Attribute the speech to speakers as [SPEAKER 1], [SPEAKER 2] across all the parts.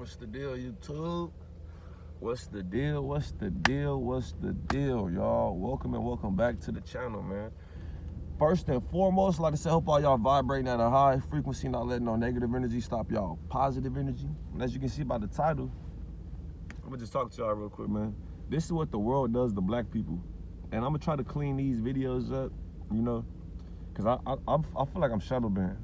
[SPEAKER 1] What's the deal, YouTube? What's the deal? What's the deal? What's the deal, y'all? Welcome and welcome back to the channel, man. First and foremost, like I said, hope all y'all vibrating at a high frequency, not letting no negative energy stop y'all positive energy. And as you can see by the title, I'm gonna just talk to y'all real quick, man. This is what the world does to black people. And I'm gonna try to clean these videos up, you know, because I feel like I'm shadow banned.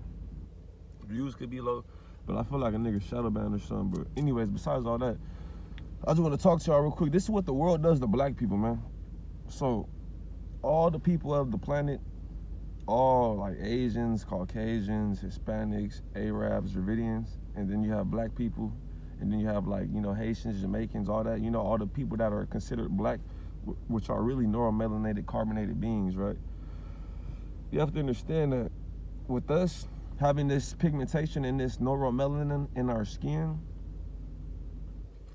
[SPEAKER 1] Views could be low, but I feel like a nigga shadow banned or something. But anyways, besides all that, I just want to talk to y'all real quick. This is what the world does to black people, man. So all the people of the planet, all like Asians, Caucasians, Hispanics, Arabs, Dravidians, and then you have black people, and then you have like, you know, Haitians, Jamaicans, all that, you know, all the people that are considered black, which are really neuromelanated, carbonated beings, right? You have to understand that with us having this pigmentation and this neuromelanin in our skin,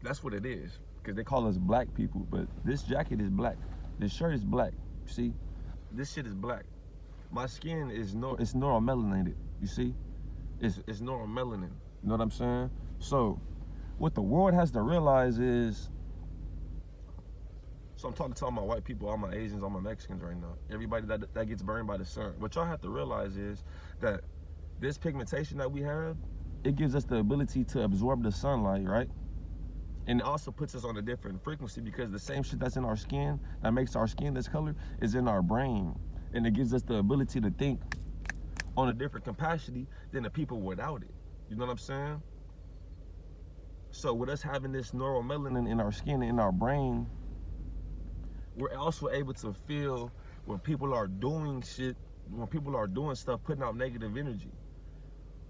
[SPEAKER 1] that's what it is, because they call us black people. But this jacket is black, this shirt is black. See, this shit is black. My skin is it's neuromelanated. You see, it's neuromelanin. You know what I'm saying? So what the world has to realize is, so I'm talking to all my white people, all my Asians, all my Mexicans right now, everybody that gets burned by the sun. What y'all have to realize is that this pigmentation that we have, it gives us the ability to absorb the sunlight, right? And it also puts us on a different frequency, because the same shit that's in our skin that makes our skin this color is in our brain. And it gives us the ability to think on a different capacity than the people without it. You know what I'm saying? So with us having this neuromelanin in our skin and in our brain, we're also able to feel when people are doing shit, when people are doing stuff, putting out negative energy.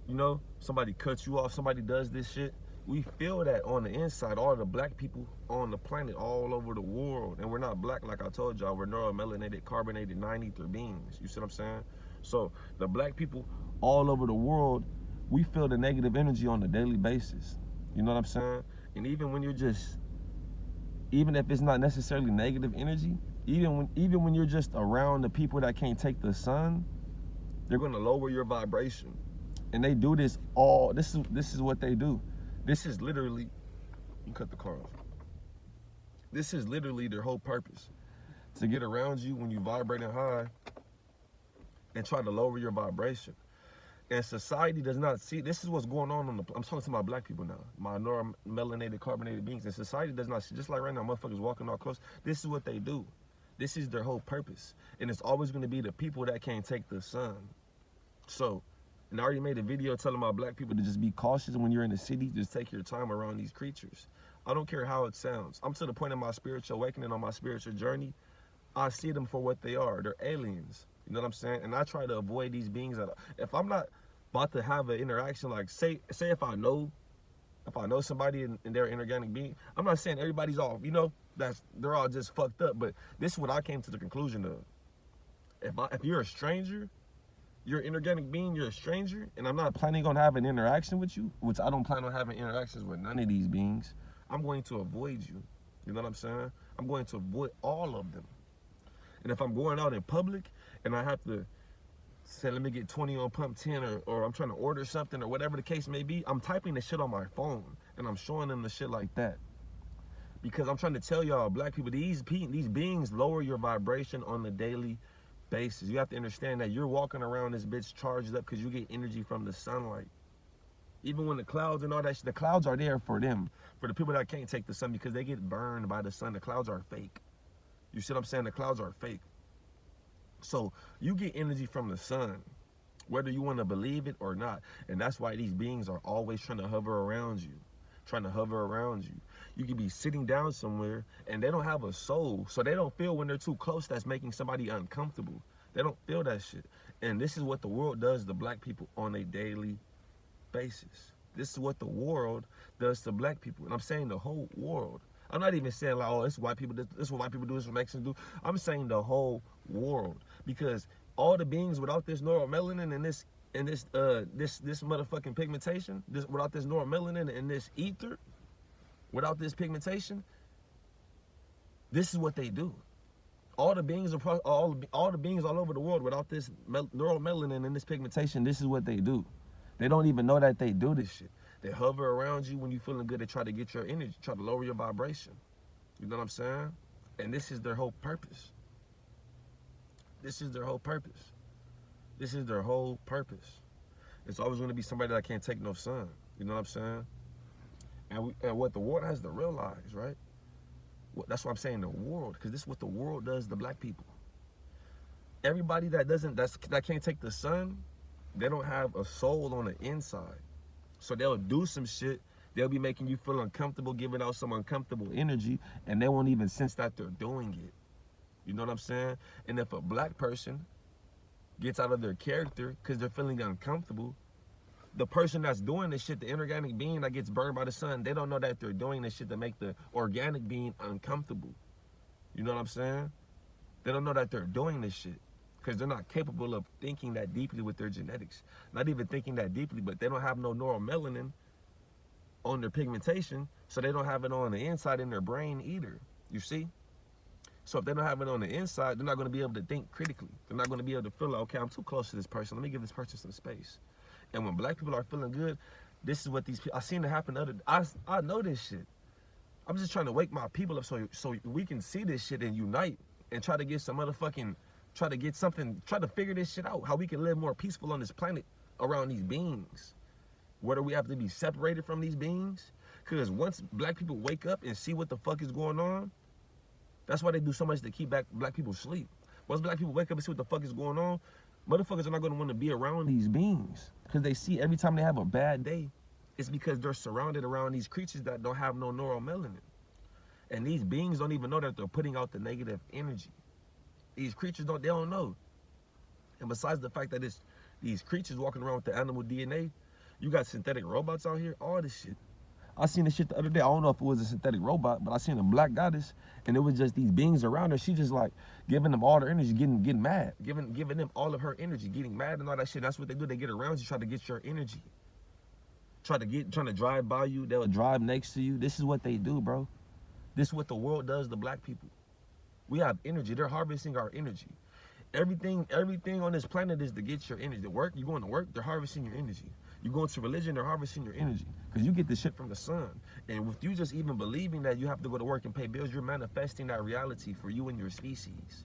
[SPEAKER 1] You know, somebody cuts you off, somebody does this shit. We feel that on the inside, all the black people on the planet, all over the world. And we're not black, like I told y'all, we're neuromelanated, carbonated, 9 ether beings. You see what I'm saying? So the black people all over the world, we feel the negative energy on a daily basis. You know what I'm saying? And even when you're just, even if it's not necessarily negative energy, even when you're just around the people that can't take the sun, they're gonna lower your vibration. And they do this all, this is what they do. This is literally, you cut the car off. This is literally their whole purpose, to get around you when you vibrating high and try to lower your vibration. And society does not see, this is what's going on I'm talking to my black people now, my neuromelanated, carbonated beings, and society does not see, just like right now, motherfuckers walking all close, this is what they do. This is their whole purpose. And it's always gonna be the people that can't take the sun. So, and I already made a video telling my black people to just be cautious when you're in the city, just take your time around these creatures. I don't care how it sounds. I'm to the point in my spiritual awakening, on my spiritual journey, I see them for what they are. They're aliens. You know what I'm saying? And I try to avoid these beings. If I'm not about to have an interaction, like say if I know somebody and they're an inorganic being, I'm not saying everybody's off, you know, they're all just fucked up, but this is what I came to the conclusion of. If you're a stranger, you're an inorganic being, you're a stranger, and I'm not planning on having an interaction with you, which I don't plan on having interactions with none of these beings, I'm going to avoid you. You know what I'm saying? I'm going to avoid all of them. And if I'm going out in public and I have to say, let me get 20 on pump 10, or I'm trying to order something, or whatever the case may be, I'm typing the shit on my phone and I'm showing them the shit like that. Because I'm trying to tell y'all, black people, these beings lower your vibration on a daily basis. You have to understand that you're walking around this bitch charged up because you get energy from the sunlight. Even when the clouds and all that shit, the clouds are there for them, for the people that can't take the sun, because they get burned by the sun. The clouds are fake. You see what I'm saying? The clouds are fake. So you get energy from the sun, whether you want to believe it or not. And that's why these beings are always trying to hover around you, You could be sitting down somewhere and they don't have a soul, so they don't feel when they're too close that's making somebody uncomfortable. They don't feel that shit. And this is what the world does to black people on a daily basis. This is what the world does to black people. And I'm saying the whole world. I'm not even saying like, oh, it's white people, this is what white people do, this is what Mexicans do. I'm saying the whole world. Because all the beings without this neuromelanin and this motherfucking pigmentation, without this neuromelanin and this ether, without this pigmentation, this is what they do. All the beings all the beings all over the world without this neuromelanin and this pigmentation, this is what they do. They don't even know that they do this shit. They hover around you when you're feeling good. They try to get your energy, try to lower your vibration. You know what I'm saying? And this is their whole purpose. This is their whole purpose. This is their whole purpose. It's always going to be somebody that can't take no sun. You know what I'm saying? And what the world has to realize, right? That's why I'm saying the world, because this is what the world does to black people. Everybody that can't take the sun, they don't have a soul on the inside. So they'll do some shit. They'll be making you feel uncomfortable, giving out some uncomfortable energy, and they won't even sense that they're doing it. You know what I'm saying? And if a black person gets out of their character because they're feeling uncomfortable, the person that's doing this shit, the inorganic being that gets burned by the sun, they don't know that they're doing this shit to make the organic being uncomfortable. You know what I'm saying? They don't know that they're doing this shit because they're not capable of thinking that deeply with their genetics. Not even thinking that deeply, but they don't have no neuromelanin on their pigmentation, so they don't have it on the inside in their brain either. You see? So if they don't have it on the inside, they're not going to be able to think critically. They're not going to be able to feel like, okay, I'm too close to this person. Let me give this person some space. And when black people are feeling good, this is what these people, I seen it happen I know this shit. I'm just trying to wake my people up so we can see this shit and unite and try to get some motherfucking, try to figure this shit out, how we can live more peaceful on this planet around these beings. Whether we have to be separated from these beings, because once black people wake up and see what the fuck is going on, that's why they do so much to keep black people asleep. Once black people wake up and see what the fuck is going on, motherfuckers are not going to want to be around these beings, because they see every time they have a bad day, it's because they're surrounded around these creatures that don't have no neuromelanin. And these beings don't even know that they're putting out the negative energy. These creatures they don't know. And besides the fact that it's these creatures walking around with the animal DNA, you got synthetic robots out here, all this shit. I seen this shit the other day. I don't know if it was a synthetic robot, but I seen a black goddess, and it was just these beings around her. She just like giving them all their energy, getting mad, giving them all of her energy, getting mad and all that shit. That's what they do. They get around you, try to get your energy. Trying to drive by you. They'll drive next to you. This is what they do, bro. This is what the world does to black people. We have energy. They're harvesting our energy. Everything on this planet is to get your energy. To work, you going to work, they're harvesting your energy. You go into religion, they're harvesting your energy. Because you get this shit from the sun. And with you just even believing that you have to go to work and pay bills, you're manifesting that reality for you and your species.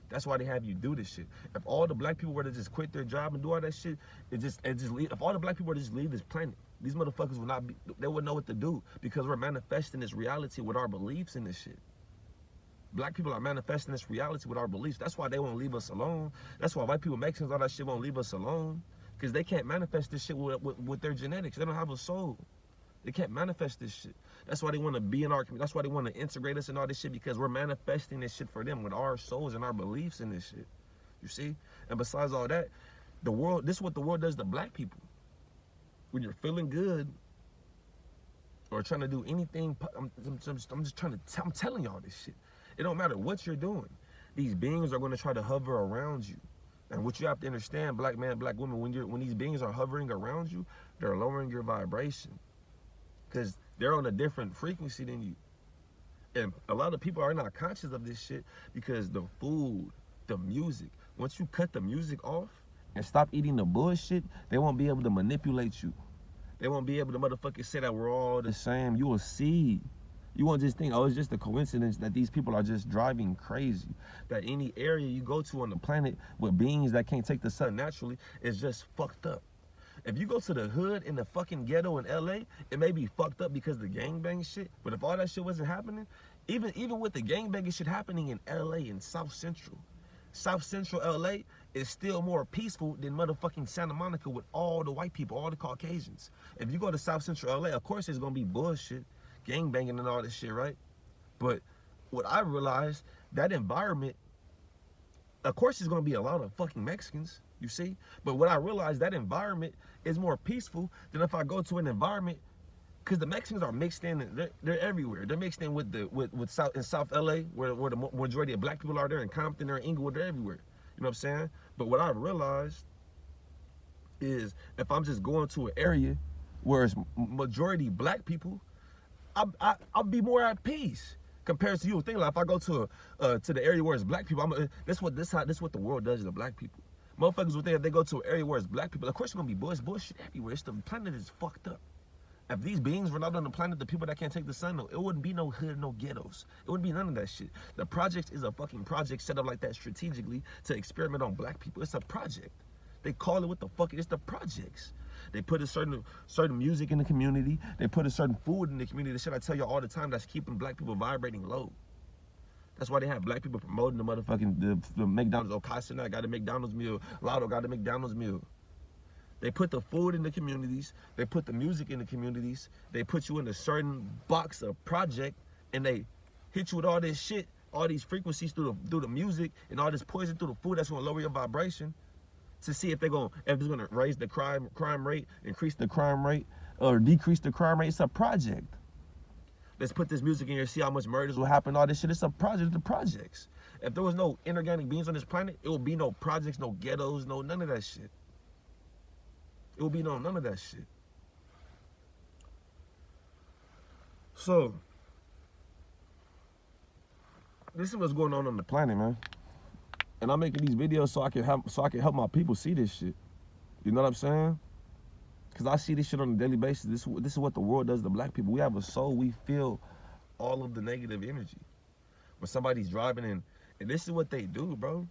[SPEAKER 1] That's why they have you do this shit. If all the black people were to just quit their job and do all that shit, if all the black people were to just leave this planet, these motherfuckers would not be, they wouldn't know what to do, because we're manifesting this reality with our beliefs in this shit. Black people are manifesting this reality with our beliefs. That's why they won't leave us alone. That's why white people, Mexicans, all that shit won't leave us alone. Because they can't manifest this shit with their genetics. They don't have a soul. They can't manifest this shit. That's why they want to be in our community. That's why they want to integrate us in all this shit, because we're manifesting this shit for them with our souls and our beliefs in this shit. You see? And besides all that, this is what the world does to black people. When you're feeling good or trying to do anything, I'm telling y'all this shit. It don't matter what you're doing. These beings are going to try to hover around you. And what you have to understand, black man, black woman, when these beings are hovering around you, they're lowering your vibration, because they're on a different frequency than you. And a lot of people are not conscious of this shit, because the food, the music, once you cut the music off and stop eating the bullshit, they won't be able to manipulate you. They won't be able to motherfucking say that we're all the same. You will see. You won't just think, oh, it's just a coincidence that these people are just driving crazy. That any area you go to on the planet with beings that can't take the sun naturally is just fucked up. If you go to the hood in the fucking ghetto in LA, it may be fucked up because of the gangbang shit. But if all that shit wasn't happening, even with the gangbanging shit happening in LA and South Central LA is still more peaceful than motherfucking Santa Monica with all the white people, all the Caucasians. If you go to South Central LA, of course there's gonna be bullshit, gangbanging and all this shit, right? But what I realized, that environment, of course there's gonna be a lot of fucking Mexicans, you see? But what I realized, that environment is more peaceful than if I go to an environment, because the Mexicans are mixed in, they're everywhere. They're mixed in with South LA, where the majority of black people are. There in Compton, they're in Inglewood, they're everywhere. You know what I'm saying? But what I realized is, if I'm just going to an area where it's majority black people, I'll be more at peace compared to you. Think like, if I go to the area where it's black people, this what the world does to black people. Motherfuckers would think if they go to an area where it's black people, of course it's gonna be bullshit everywhere. The planet is fucked up. If these beings were not on the planet, the people that can't take the sun, no, it wouldn't be no hood, no ghettos. It wouldn't be none of that shit. The project is a fucking project set up like that strategically to experiment on black people. It's a project. They call it what the fuck? It's the projects. They put a certain music in the community. They put a certain food in the community. The shit I tell you all the time, that's keeping black people vibrating low. That's why they have black people promoting the motherfucking the McDonald's. Oh, Kasana got a McDonald's meal. Lotto got a McDonald's meal. They put the food in the communities. They put the music in the communities. They put you in a certain box of project, and they hit you with all this shit, all these frequencies through the music, and all this poison through the food that's gonna lower your vibration, to see if it's gonna raise the crime rate, increase the crime rate, or decrease the crime rate. It's a project. Let's put this music in here, see how much murders will happen, all this shit. It's a project, the projects. If there was no inorganic beings on this planet, it would be no projects, no ghettos, no none of that shit. It would be no none of that shit. So, this is what's going on the planet, man. And I'm making these videos so I can help my people see this shit. You know what I'm saying? Because I see this shit on a daily basis. This is what the world does to black people. We have a soul. We feel all of the negative energy. When somebody's driving in, and this is what they do, bro.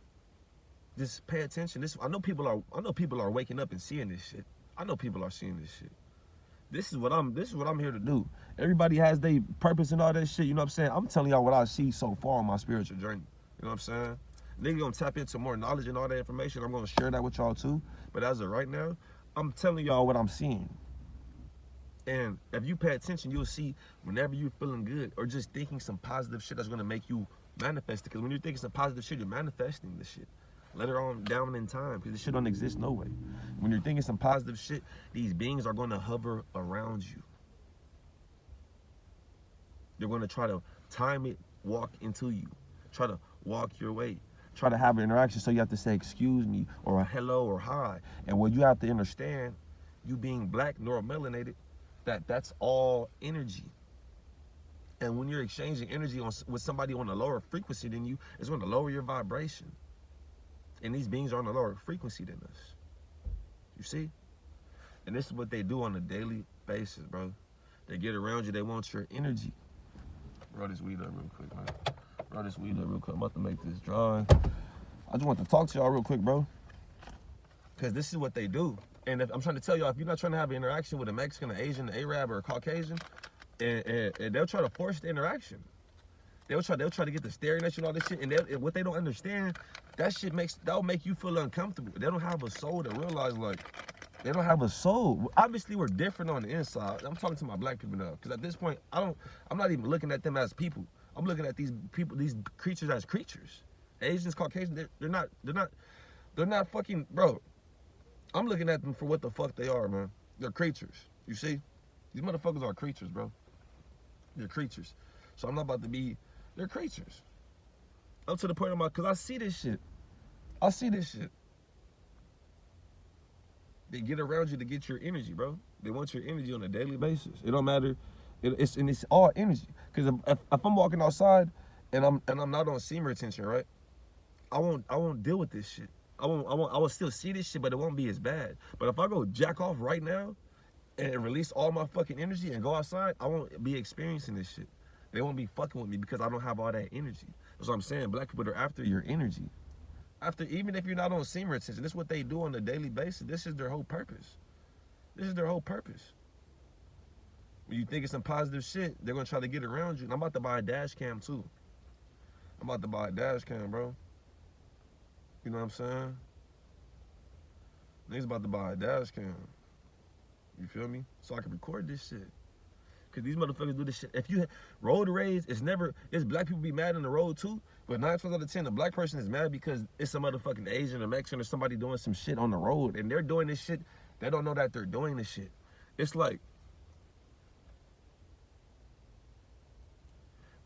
[SPEAKER 1] Just pay attention. I know people are waking up and seeing this shit. I know people are seeing this shit. This is what I'm here to do. Everybody has their purpose and all that shit. You know what I'm saying? I'm telling y'all what I see so far on my spiritual journey. You know what I'm saying? Nigga gonna tap into more knowledge and all that information. I'm gonna share that with y'all too. But as of right now, I'm telling y'all what I'm seeing. And if you pay attention, you'll see whenever you're feeling good or just thinking some positive shit that's gonna make you manifest it. Because when you're thinking some positive shit, you're manifesting the shit. Later on down in time, because this shit don't exist no way. When you're thinking some positive shit, these beings are gonna hover around you. They're gonna try to time it, walk into you, try to walk your way. Try to have an interaction, so you have to say excuse me or a hello or hi. And what you have to understand, you being black, neuromelanated, that's all energy. And when you're exchanging energy with somebody on a lower frequency than you, it's going to lower your vibration. And these beings are on a lower frequency than us. You see? And this is what they do on a daily basis, bro. They get around you, they want your energy. Roll this weed up real quick, man. Roll this weed up real quick. I'm about to make this drawing. I just want to talk to y'all real quick, bro. Because this is what they do. And I'm trying to tell y'all, if you're not trying to have an interaction with a Mexican, an Asian, an Arab, or a Caucasian, and they'll try to force the interaction. They'll try to get the staring at you and all this shit. And what they don't understand, that'll make you feel uncomfortable. They don't have a soul to realize, like, they don't have a soul. Obviously, we're different on the inside. I'm talking to my black people now. Because at this point, I'm not even looking at them as people. I'm looking at these people, these creatures as creatures. Asians, Caucasians, they're not fucking, bro. I'm looking at them for what the fuck they are, man. They're creatures. You see? These motherfuckers are creatures, bro. They're creatures. So I'm not about to be, they're creatures. Up to the point of because I see this shit. I see this shit. They get around you to get your energy, bro. They want your energy on a daily basis. It don't matter. It's all energy. Because if I'm walking outside and I'm not on semen retention, right? I won't deal with this shit. I will still see this shit, but it won't be as bad. But if I go jack off right now and release all my fucking energy and go outside, I won't be experiencing this shit. They won't be fucking with me because I don't have all that energy. That's what I'm saying. Black people are after your energy. Even if you're not on semen retention, this is what they do on a daily basis. This is their whole purpose. This is their whole purpose. When you think it's some positive shit, they're gonna try to get around you. And I'm about to buy a dash cam too. I'm about to buy a dash cam, bro. You know what I'm saying? Niggas about to buy a dash cam. You feel me? So I can record this shit. Cause these motherfuckers do this shit. If you road rage, it's black people be mad on the road too. But 9 times out of 10, the black person is mad because it's some motherfucking Asian or Mexican or somebody doing some shit on the road. And they're doing this shit. They don't know that they're doing this shit. It's like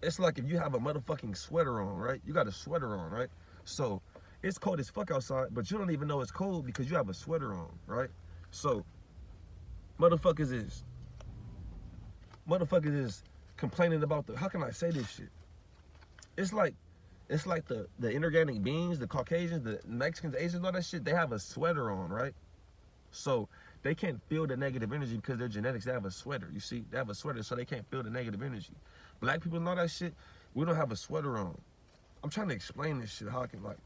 [SPEAKER 1] if you have a motherfucking sweater on, right? You got a sweater on, right? So it's cold as fuck outside, but you don't even know it's cold because you have a sweater on, right? So motherfuckers is complaining about how can I say this shit? It's like the inorganic beings, the Caucasians, the Mexicans, the Asians, all that shit, they have a sweater on, right? So They can't feel the negative energy because their genetics, they have a sweater. You see, they have a sweater, so they can't feel the negative energy. Black people and all that shit, we don't have a sweater on. I'm trying to explain this shit, how I can, like,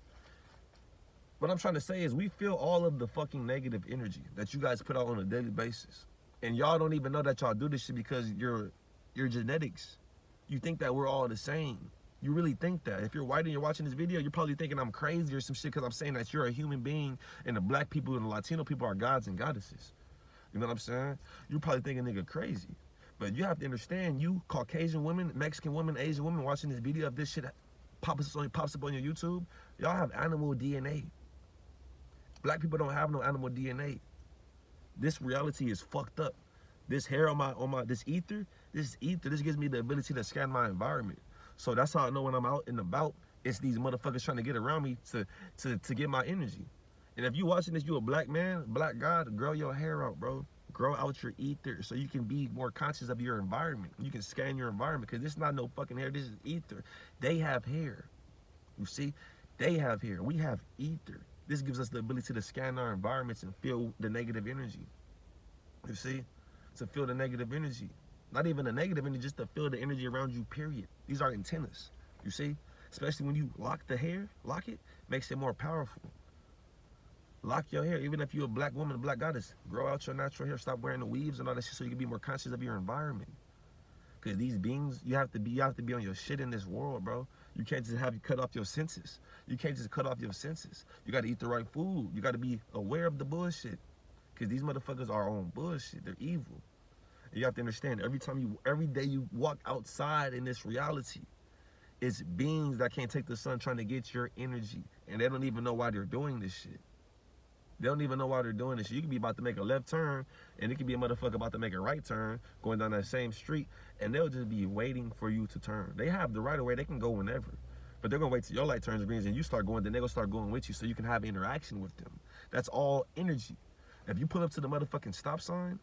[SPEAKER 1] what I'm trying to say is we feel all of the fucking negative energy that you guys put out on a daily basis. And y'all don't even know that y'all do this shit because your genetics, you think that we're all the same. You really think that. If you're white and you're watching this video, you're probably thinking I'm crazy or some shit because I'm saying that you're a human being and the black people and the Latino people are gods and goddesses. You know what I'm saying? You're probably thinking nigga crazy. But you have to understand, you Caucasian women, Mexican women, Asian women watching this video, if this shit pops up on your YouTube, y'all have animal DNA. Black people don't have no animal DNA. This reality is fucked up. This hair on this ether, this gives me the ability to scan my environment. So that's how I know when I'm out and about, it's these motherfuckers trying to get around me to get my energy. And if you watching this, you a black man, black god, grow your hair out, bro. Grow out your ether so you can be more conscious of your environment. You can scan your environment because this is not no fucking hair, this is ether. They have hair. You see? They have hair. We have ether. This gives us the ability to scan our environments and feel the negative energy. You see? To feel the negative energy. Not even the negative energy, just to feel the energy around you, period. These are antennas, you see? Especially when you lock the hair, lock it, makes it more powerful. Lock your hair, even if you're a black woman, a black goddess, grow out your natural hair, stop wearing the weaves and all that shit so you can be more conscious of your environment. Because these beings, you have to be on your shit in this world, bro. You can't just have you cut off your senses. You can't just cut off your senses. You gotta eat the right food. You gotta be aware of the bullshit. Because these motherfuckers are on bullshit. They're evil. And you have to understand, every day you walk outside in this reality, it's beings that can't take the sun trying to get your energy. And they don't even know why they're doing this shit. They don't even know why they're doing this shit. You could be about to make a left turn, and it could be a motherfucker about to make a right turn, going down that same street, and they'll just be waiting for you to turn. They have the right of way. They can go whenever. But they're going to wait till your light turns green and you start going, then they're going to start going with you so you can have interaction with them. That's all energy. If you pull up to the motherfucking stop sign,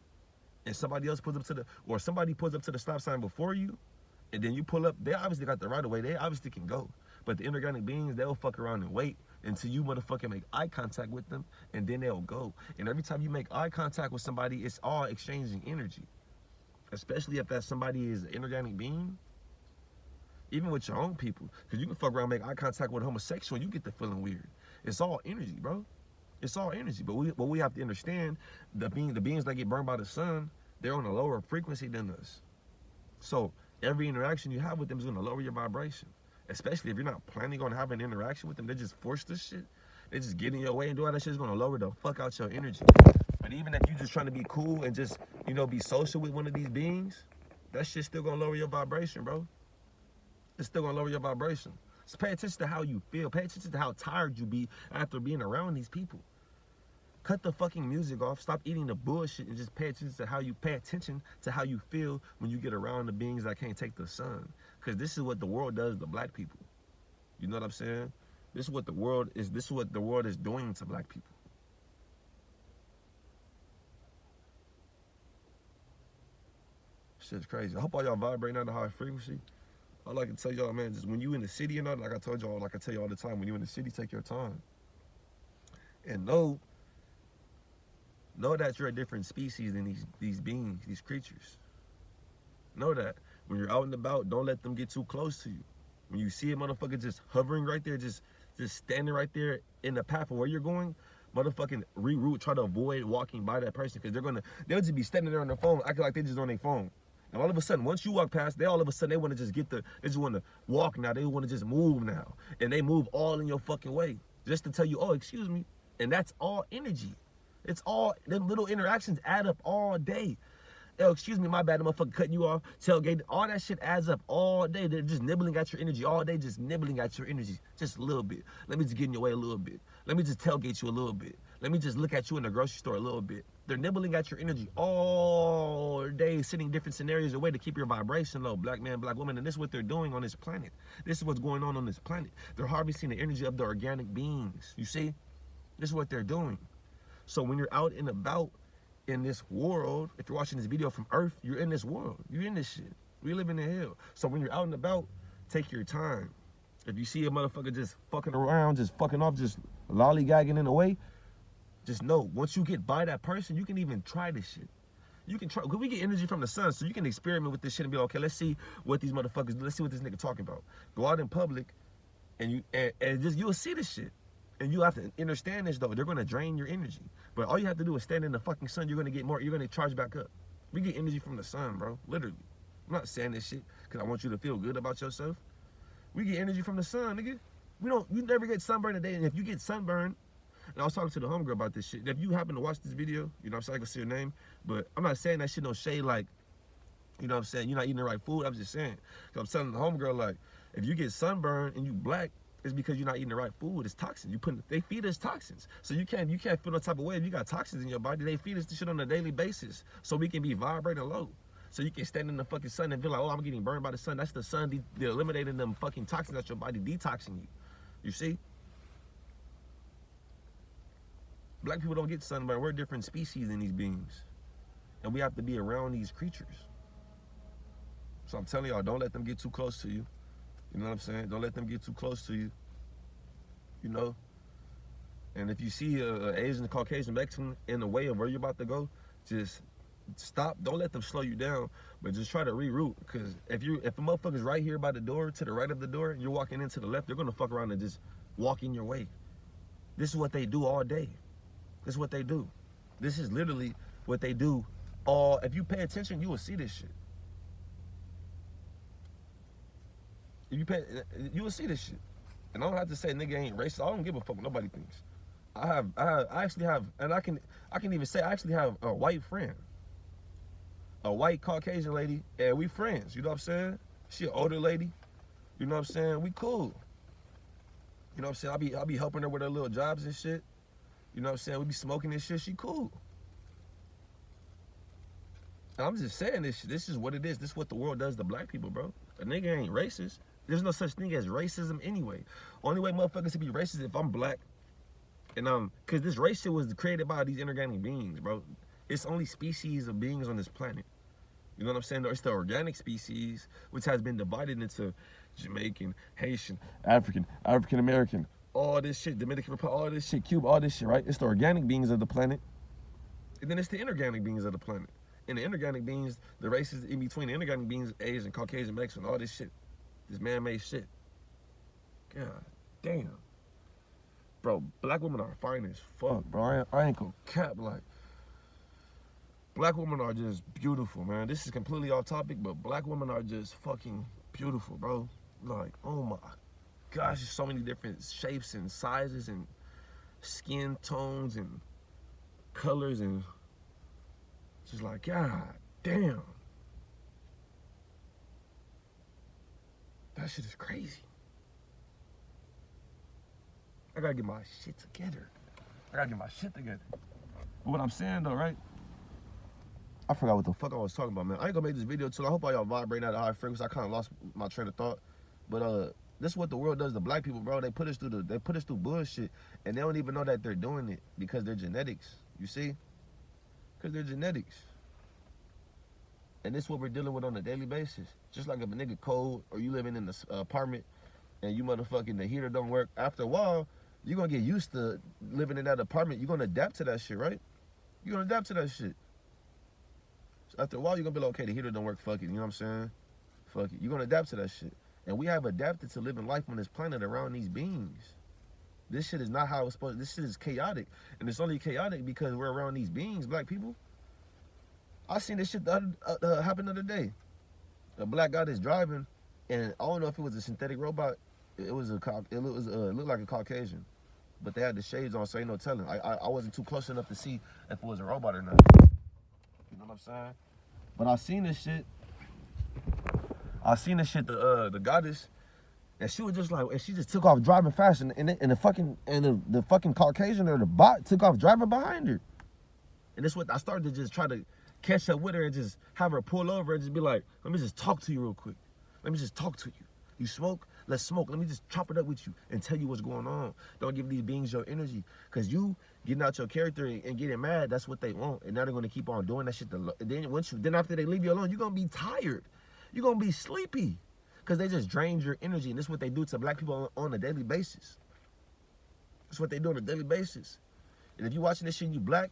[SPEAKER 1] and somebody else pulls up or somebody pulls up to the stop sign before you, and then you pull up, they obviously got the right of way. They obviously can go. But the inorganic beings, they'll fuck around and wait until you motherfucking make eye contact with them, and then they'll go. And every time you make eye contact with somebody, it's all exchanging energy. Especially if that somebody is an inorganic being. Even with your own people. Because you can fuck around and make eye contact with a homosexual, and you get to feeling weird. It's all energy, bro. It's all energy. But we have to understand, the beings that get burned by the sun, they're on a lower frequency than us. So every interaction you have with them is going to lower your vibration. Especially if you're not planning on having an interaction with them, they just force this shit. They just get in your way and do all that shit. Is gonna lower the fuck out your energy. But even if you just trying to be cool and just, be social with one of these beings, that shit's still gonna lower your vibration, bro. It's still gonna lower your vibration. So pay attention to how you feel. Pay attention to how tired you be after being around these people. Cut the fucking music off. Stop eating the bullshit and just pay attention to how you feel when you get around the beings that can't take the sun. Because this is what the world does to black people. You know what I'm saying? This is what the world is doing to black people. Shit's crazy. I hope all y'all vibrating at a high frequency. All I can tell y'all, man, just when you in the city and all, like I tell you all the time, when you in the city, take your time. And know that you're a different species than these beings, these creatures. Know that. When you're out and about, don't let them get too close to you. When you see a motherfucker just hovering right there, just standing right there in the path of where you're going, motherfucking reroute, try to avoid walking by that person, because they'll just be standing there on their phone, acting like they just on their phone. And all of a sudden, once you walk past, they want to just they just want to walk now. They want to just move now. And they move all in your fucking way just to tell you, oh, excuse me. And that's all energy. It's all, them little interactions add up all day. Oh, excuse me, my bad, the motherfucker cutting you off, tailgate, all that shit adds up all day. They're just nibbling at your energy all day, just nibbling at your energy, just a little bit. Let me just get in your way a little bit. Let me just tailgate you a little bit. Let me just look at you in the grocery store a little bit. They're nibbling at your energy all day, sending different scenarios away to keep your vibration low, black man, black woman, and this is what they're doing on this planet. This is what's going on this planet. They're harvesting the energy of the organic beings, you see? This is what they're doing. So when you're out and about in this world, if you're watching this video from Earth, you're in this world. You're in this shit. We live in the hell. So when you're out and about, take your time. If you see a motherfucker just fucking around, just fucking off, just lollygagging in the way, Just know, once you get by that person, you can even try this shit. You can try, cause we get energy from the sun, so you can experiment with this shit and be like, okay, let's see what these motherfuckers do. Let's see what this nigga talking about. Go out in public, and just you'll see this shit. And you have to understand this though. They're gonna drain your energy, but all you have to do is stand in the fucking sun. You're gonna get more. You're gonna charge back up. We get energy from the sun, bro. Literally. I'm not saying this shit because I want you to feel good about yourself. We get energy from the sun, nigga. You never get sunburned a day, and if you get sunburned, and I was talking to the homegirl about this shit. If you happen to watch this video, you know what I'm saying, I can see your name, but I'm not saying that shit no shade, like, you know what I'm saying, you're not eating the right food. I'm just saying, cause I'm telling the homegirl, like, if you get sunburned and you black, it's because you're not eating the right food. It's toxins. They feed us toxins. So you can't feel no type of way if you got toxins in your body. They feed us this shit on a daily basis, so we can be vibrating low. So you can stand in the fucking sun and feel like, oh, I'm getting burned by the sun. That's the sun. They're eliminating them fucking toxins out your body, detoxing you. You see? Black people don't get sunburned. We're a different species than these beings. And we have to be around these creatures. So I'm telling y'all, don't let them get too close to you. You know what I'm saying? Don't let them get too close to you. You know? And if you see an Asian, Caucasian, Mexican in the way of where you're about to go, just stop. Don't let them slow you down, but just try to reroute. Because if a motherfucker's right here by the door, to the right of the door, you're walking into the left, they're going to fuck around and just walk in your way. This is what they do all day. This is what they do. This is literally what they do all. If you pay attention, you will see this shit. You will see this shit. And I don't have to say nigga ain't racist. I don't give a fuck what nobody thinks. I actually have, and I can even say I actually have a white friend. A white Caucasian lady, and we friends, you know what I'm saying? She an older lady, you know what I'm saying? We cool. You know what I'm saying? I'll be helping her with her little jobs and shit. You know what I'm saying? We be smoking this shit, she cool. And I'm just saying this is what it is. This is what the world does to black people, bro. A nigga ain't racist. There's no such thing as racism anyway. Only way motherfuckers can be racist if I'm black. And cause this race shit was created by these inorganic beings, bro. It's only species of beings on this planet. You know what I'm saying? It's the organic species, which has been divided into Jamaican, Haitian, African American, all this shit, Dominican Republic, all this shit, Cuba, all this shit, right? It's the organic beings of the planet. And then it's the inorganic beings of the planet. And the inorganic beings, the races in between the inorganic beings, Asian, Caucasian, Mexican, all this shit. This man-made shit. God damn. Bro, black women are fine as fuck, bro. I ain't gonna cap, like. Black women are just beautiful, man. This is completely off topic, but black women are just fucking beautiful, bro. Like, oh my gosh, there's so many different shapes and sizes and skin tones and colors, and just like, God damn. That shit is crazy. I gotta get my shit together. But what I'm saying though, right? I forgot what the fuck I was talking about, man. I ain't gonna make this video too. I hope all y'all vibrating at a high frequency. I kind of lost my train of thought. But this is what the world does to black people, bro. They put us through bullshit, and they don't even know that they're doing it because they're genetics. You see? Because they're genetics. And this is what we're dealing with on a daily basis. Just like if a nigga cold or you living in the apartment and you motherfucking the heater don't work, after a while, you're gonna get used to living in that apartment. You're gonna adapt to that shit, right? You're gonna adapt to that shit. So after a while, you're gonna be like, okay, the heater don't work, fuck it. You know what I'm saying? Fuck it. You're gonna adapt to that shit. And we have adapted to living life on this planet around these beings. This shit is not how it's supposed to. This shit is chaotic. And it's only chaotic because we're around these beings, black people. I seen this shit happen the other day. A black guy that's driving, and I don't know if it was a synthetic robot. It looked like a Caucasian, but they had the shades on, so ain't no telling. I wasn't too close enough to see if it was a robot or not. You know what I'm saying? But I seen this shit. The goddess, and she was just like, and she just took off driving fast, and the fucking Caucasian or the bot took off driving behind her. And that's what I started to just try to catch up with her and just have her pull over and just be like, let me just talk to you real quick. Let me just talk to you. You smoke? Let's smoke. Let me just chop it up with you and tell you what's going on. Don't give these beings your energy. Because you getting out your character and getting mad, that's what they want. And now they're going to keep on doing that shit. Then after they leave you alone, you're going to be tired. You're going to be sleepy. Because they just drained your energy. And this is what they do to black people on a daily basis. That's what they do on a daily basis. And if you watching this shit and you black,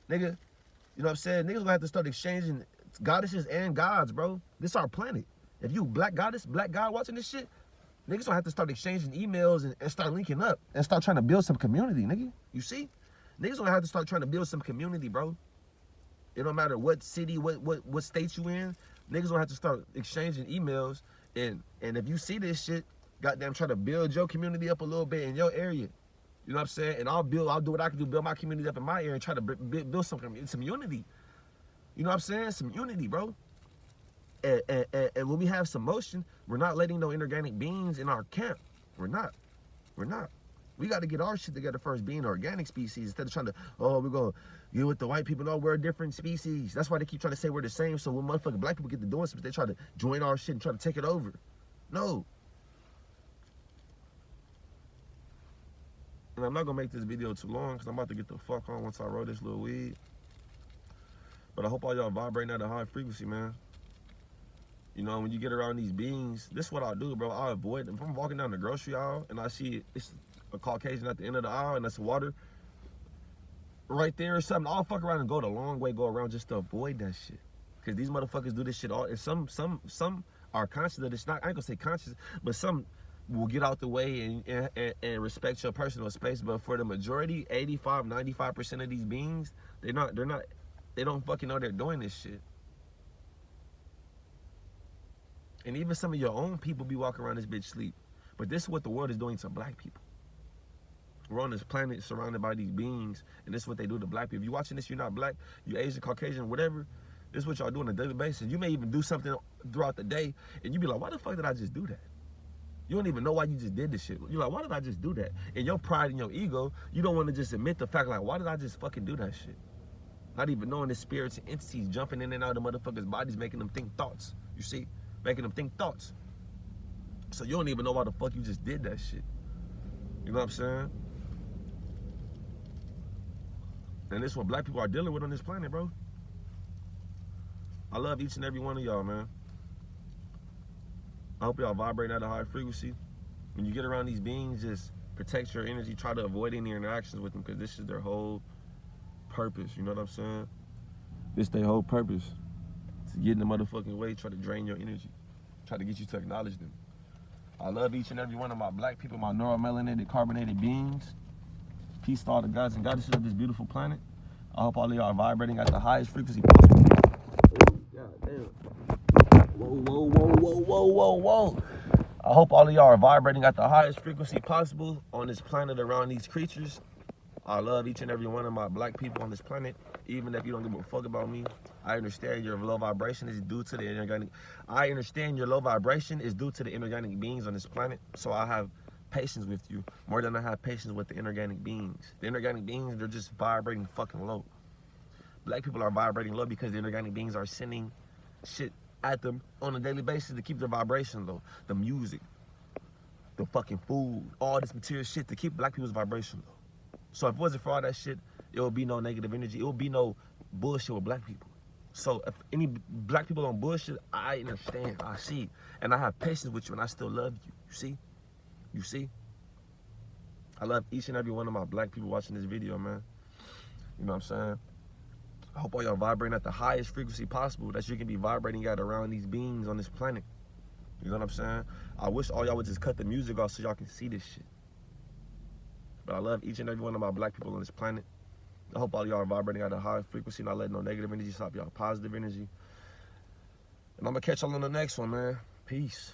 [SPEAKER 1] nigga, you know what I'm saying? Niggas gonna have to start exchanging goddesses and gods, bro. This our planet. If you black goddess, black god watching this shit, niggas gonna have to start exchanging emails and start linking up and start trying to build some community, nigga. You see? Niggas gonna have to start trying to build some community, bro. It don't matter what city, what state you in. Niggas gonna have to start exchanging emails. And if you see this shit, goddamn try to build your community up a little bit in your area. You know what I'm saying? And I'll do what I can do, build my community up in my area and try to build some unity. You know what I'm saying? Some unity, bro. And when we have some motion, we're not letting no inorganic beings in our camp. We're not. We got to get our shit together first, being an organic species, instead of trying to, oh, we're going to get with the white people. No, we're a different species. That's why they keep trying to say we're the same. So when motherfucking black people get to doing something, they try to join our shit and try to take it over. No. And I'm not going to make this video too long because I'm about to get the fuck on once I roll this little weed. But I hope all y'all vibrating at a high frequency, man. You know, when you get around these beings, this is what I do, bro. I avoid them. If I'm walking down the grocery aisle and I see it's a Caucasian at the end of the aisle and that's water right there or something, I'll fuck around and go the long way, go around just to avoid that shit. Because these motherfuckers do this shit all, and some are conscious of this. Not, I ain't gonna say conscious, but some will get out the way and respect your personal space. But for the majority, 85, 95% of these beings, they don't fucking know they're doing this shit. And even some of your own people be walking around this bitch sleep. But this is what the world is doing to black people. We're on this planet surrounded by these beings, and this is what they do to black people. If you're watching this, you're not black, you Asian, Caucasian, whatever, this is what y'all do on a daily basis. You may even do something throughout the day, and you be like, why the fuck did I just do that? You don't even know why you just did this shit. You're like, why did I just do that? And your pride and your ego, you don't want to just admit the fact, like, why did I just fucking do that shit? Not even knowing the spirits and entities jumping in and out of motherfuckers' bodies, making them think thoughts, you see? Making them think thoughts. So you don't even know why the fuck you just did that shit. You know what I'm saying? And this is what black people are dealing with on this planet, bro. I love each and every one of y'all, man. I hope y'all vibrate at a high frequency. When you get around these beings, just protect your energy. Try to avoid any interactions with them because this is their whole purpose. You know what I'm saying? This their whole purpose. To get in the motherfucking way, try to drain your energy. Try to get you to acknowledge them. I love each and every one of my black people, my neuromelanated, carbonated beings. Peace to all the gods and goddesses of this beautiful planet. I hope all of y'all are vibrating at the highest frequency possible. Oh, God damn. Whoa. I hope all of y'all are vibrating at the highest frequency possible on this planet around these creatures. I love each and every one of my black people on this planet, even if you don't give a fuck about me. I understand your low vibration is due to the inorganic. I understand your low vibration is due to the inorganic beings on this planet. So I have patience with you more than I have patience with the inorganic beings. The inorganic beings, they're just vibrating fucking low. Black people are vibrating low because the inorganic beings are sending shit at them on a daily basis to keep their vibration low. The music, the fucking food, all this material shit to keep black people's vibration low. So if it wasn't for all that shit, it would be no negative energy. It would be no bullshit with black people. So if any black people on bullshit, I understand, I see. And I have patience with you and I still love you. You see? You see? I love each and every one of my black people watching this video, man. You know what I'm saying? I hope all y'all vibrating at the highest frequency possible that you can be vibrating at around these beings on this planet. You know what I'm saying? I wish all y'all would just cut the music off so y'all can see this shit. But I love each and every one of my black people on this planet. I hope all y'all are vibrating at a high frequency, not letting no negative energy stop y'all positive energy. And I'm going to catch y'all on the next one, man. Peace.